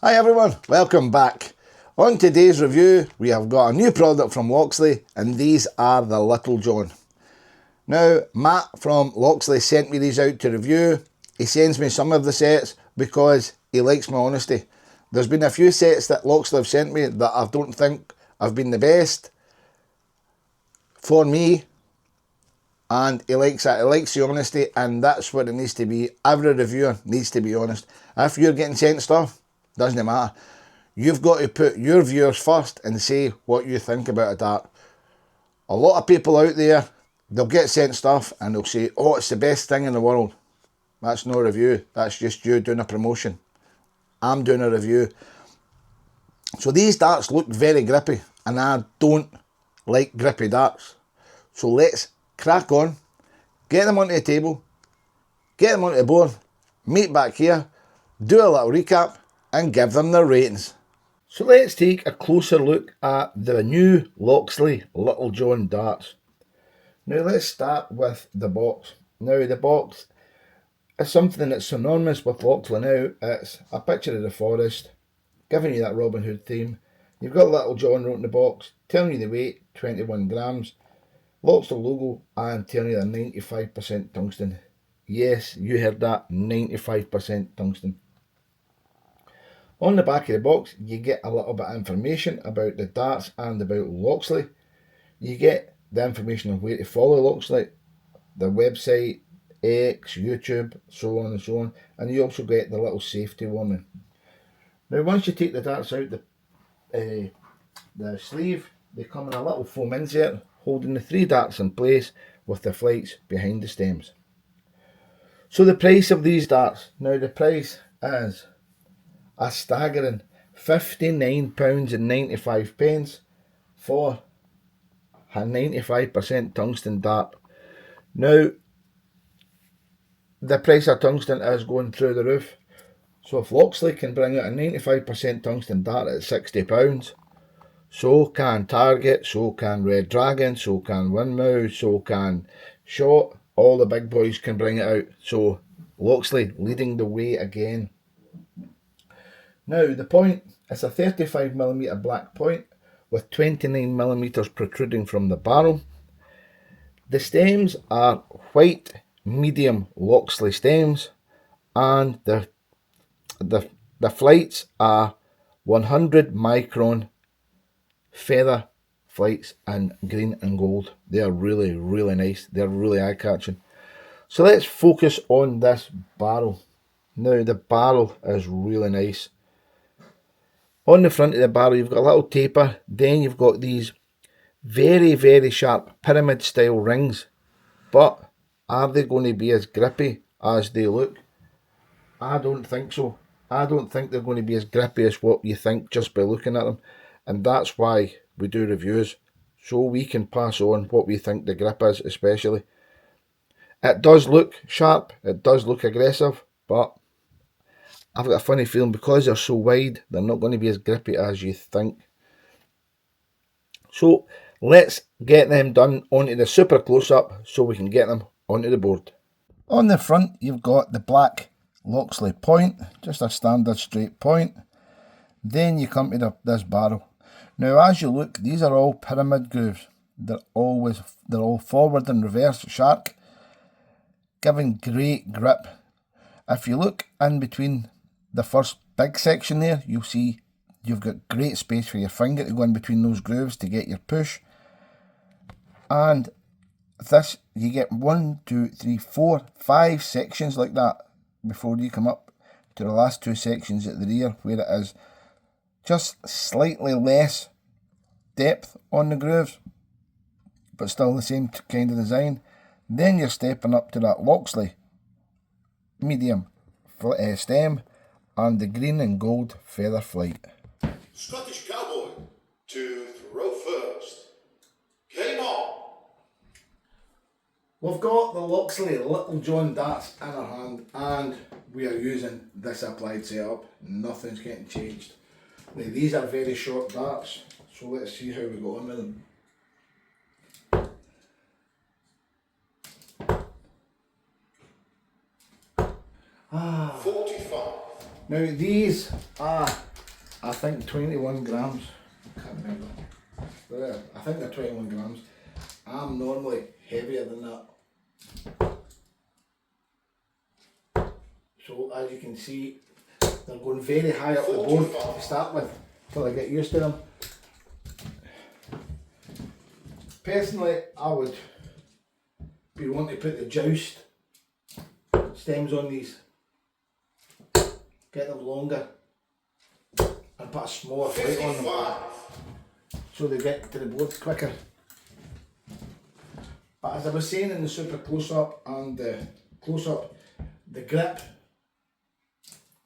Hi everyone, welcome back. On today's review we have got a new product from Loxley and these are the Little John. Now Matt from Loxley sent me these out to review. He sends me some of the sets because he likes my honesty. There's been a few sets that Loxley have sent me that I don't think have been the best for me, and he likes that. He likes the honesty, and that's what it needs to be. Every reviewer needs to be honest. If you're getting sent stuff, doesn't matter. You've got to put your viewers first and say what you think about a dart. A lot of people out there, they'll get sent stuff and they'll say, oh, it's the best thing in the world. That's no review. That's just you doing a promotion. I'm doing a review. So these darts look very grippy, and I don't like grippy darts. So let's crack on, get them onto the table, get them onto the board, meet back here, do a little recap, and give them their ratings. So let's take a closer look at the new Loxley Little John darts. Now let's start with the box. Now the box is something that's synonymous with Loxley now. It's a picture of the forest, giving you that Robin Hood theme. You've got Little John wrote in the box, telling you the weight, 21 grams. Loxley logo and telling you they're 95% tungsten. Yes, you heard that, 95% tungsten. On the back of the box, you get a little bit of information about the darts and about Loxley. You get the information on where to follow Loxley, the website, X, YouTube, so on and so on. And you also get the little safety warning. Now, once you take the darts out the sleeve, they come in a little foam insert holding the 3 darts in place with the flights behind the stems. So the price of these darts, now the price is a staggering £59.95 for a 95% tungsten dart. Now, the price of tungsten is going through the roof. So if Loxley can bring out a 95% tungsten dart at £60, so can Target, so can Red Dragon, so can Windmouse, so can Shot. All the big boys can bring it out. So Loxley leading the way again. Now the point is a 35mm black point with 29mm protruding from the barrel. The stems are white medium Loxley stems, and the flights are 100 micron feather flights in green and gold. They are really, really nice. They're really eye-catching. So let's focus on this barrel. Now the barrel is really nice. On the front of the barrel you've got a little taper, then you've got these very, very sharp pyramid style rings. But are they going to be as grippy as they look? I don't think so. I don't think they're going to be as grippy as what you think just by looking at them. And that's why we do reviews, so we can pass on what we think the grip is especially. It does look sharp, it does look aggressive, but I've got a funny feeling because they're so wide, they're not going to be as grippy as you think. So let's get them done onto the super close-up so we can get them onto the board. On the front you've got the black Loxley point, just a standard straight point. Then you come to this barrel. Now as you look, these are all pyramid grooves. They're all forward and reverse shark, giving great grip. If you look in between the first big section there, you'll see you've got great space for your finger to go in between those grooves to get your push. And this, you get 1, 2, 3, 4, 5 sections like that before you come up to the last 2 sections at the rear, where it is just slightly less depth on the grooves, but still the same kind of design. Then you're stepping up to that Loxley medium stem and the green and gold feather flight. Scottish Cowboy to throw first. Game on! We've got the Loxley Little John darts in our hand and we are using this applied setup. Nothing's getting changed. Now, these are very short darts, so let's see how we go on with them. Ah. 45. Now these are I think 21 grams. I can't remember. There, I think they're 21 grams. I'm normally heavier than that. So as you can see, they're going very high up the board to start with, until I get used to them. Personally, I would be wanting to put the joust stems on these, get them longer, and put a smaller plate on them, so they get to the board quicker. But as I was saying in the super close-up and the close-up, the grip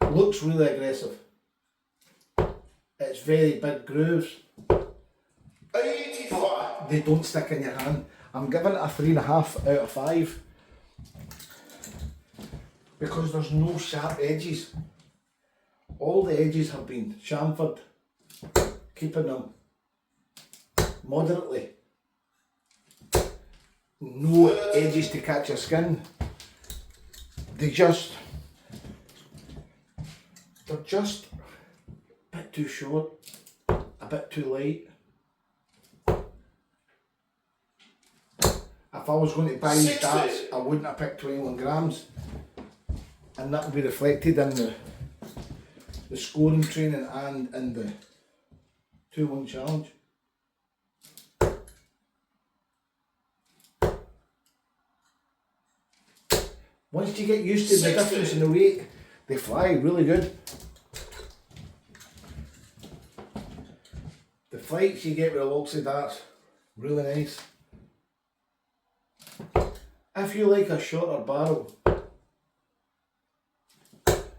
looks really aggressive. It's very big grooves. 85. They don't stick in your hand. I'm giving it a 3.5 out of 5 because there's no sharp edges. All the edges have been chamfered, keeping them moderately. No edges to catch your skin. They're just a bit too short, a bit too light. If I was going to buy these darts, I wouldn't have picked 21 grams, and that would be reflected in the scoring training and in the 2-1 challenge. Once you get used to the difference in the weight, they fly really good. The flights you get with the Loxley darts, really nice. If you like a shorter barrel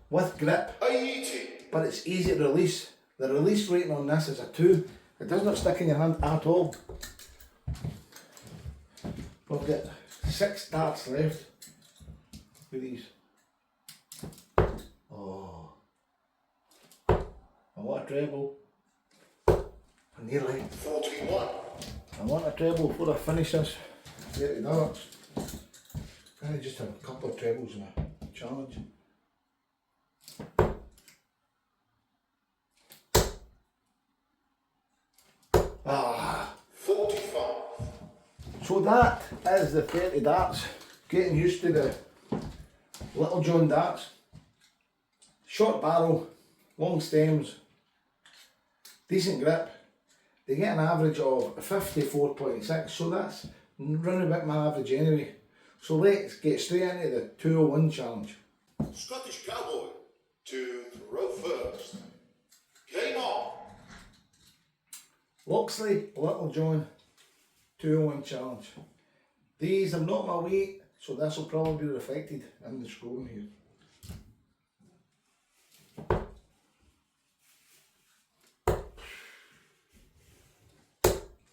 with grip, 80. but it's easy to release, the release rating on this is a 2. It does not stick in your hand at all. We've got 6 darts left with these. Oh, I want a treble. Nearly. 41. I want a treble before I finish this 30 darts. I just have a couple of trebles in a challenge. Ah, 45. so that is the 30 darts. Getting used to the Little John darts. Short barrel, long stems, decent grip. They get an average of 54.6, so that's round about my average anyway. So let's get straight into the 201 challenge. Scottish Cowboy to throw first. Game on. Loxley Little John 201 challenge. These are not my weight, so this will probably be reflected in the scoring here.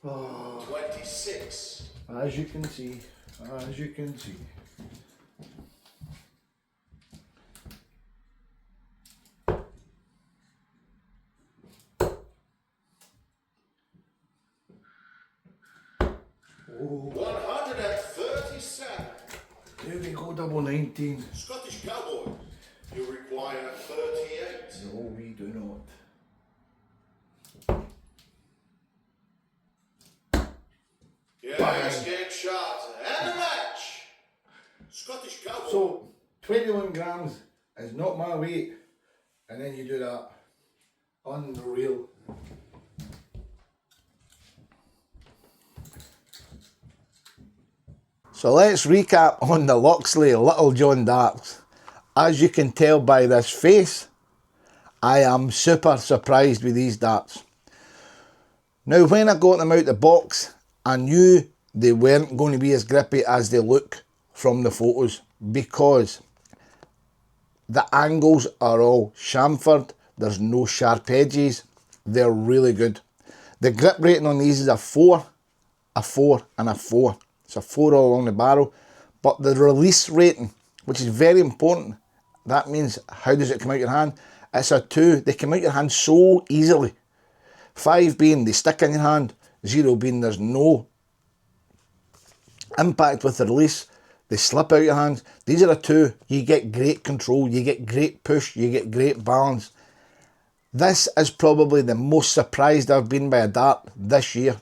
Oh, 26. as you can see. 137. Here we go, double 19. Scottish Cowboy, you require 38. No, we do not. Yes, game shot and a match. Scottish Cowboy. So 21 grams is not my weight, and then you do that. Unreal. So let's recap on the Loxley Little John darts. As you can tell by this face, I am super surprised with these darts. Now when I got them out the box, I knew they weren't going to be as grippy as they look from the photos, because the angles are all chamfered, there's no sharp edges, they're really good. The grip rating on these is a 4, a 4 and a 4. It's a 4 all along the barrel, but the release rating, which is very important, that means how does it come out your hand? It's a 2. They come out your hand so easily. 5 being they stick in your hand, 0 being there's no impact with the release, they slip out your hands. These are a 2. You get great control, you get great push, you get great balance. This is probably the most surprised I've been by a dart this year.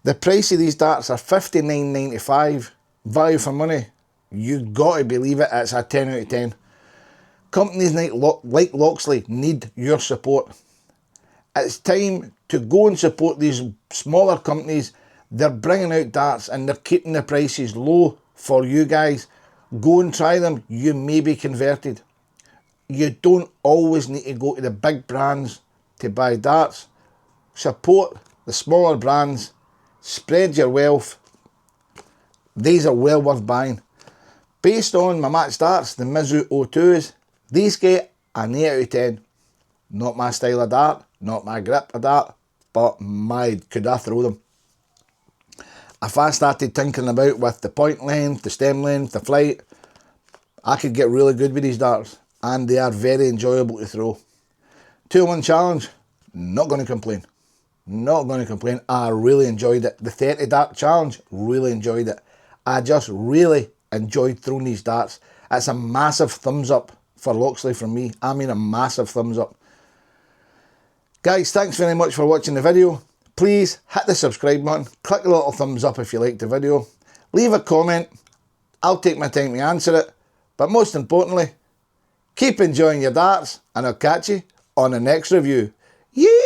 The price of these darts are $59.95. Value for money. You gotta believe it, it's a 10 out of 10. Companies like Loxley need your support. It's time to go and support these smaller companies. They're bringing out darts and they're keeping the prices low for you guys. Go and try them, you may be converted. You don't always need to go to the big brands to buy darts. Support the smaller brands. Spread your wealth. These are well worth buying. Based on my match darts, the Mizu O2s, these get an 8 out of 10. Not my style of dart, not my grip of dart, but my, could I throw them. If I started tinkering about with the point length, the stem length, the flight, I could get really good with these darts, and they are very enjoyable to throw. 2-1 challenge, not going to complain. Not going to complain. I really enjoyed it. The 30 dart challenge, really enjoyed it. I just really enjoyed throwing these darts. It's a massive thumbs up for Loxley from me. I mean a massive thumbs up. Guys, thanks very much for watching the video. Please hit the subscribe button. Click the little thumbs up if you liked the video. Leave a comment. I'll take my time to answer it. But most importantly, keep enjoying your darts and I'll catch you on the next review. Yeah!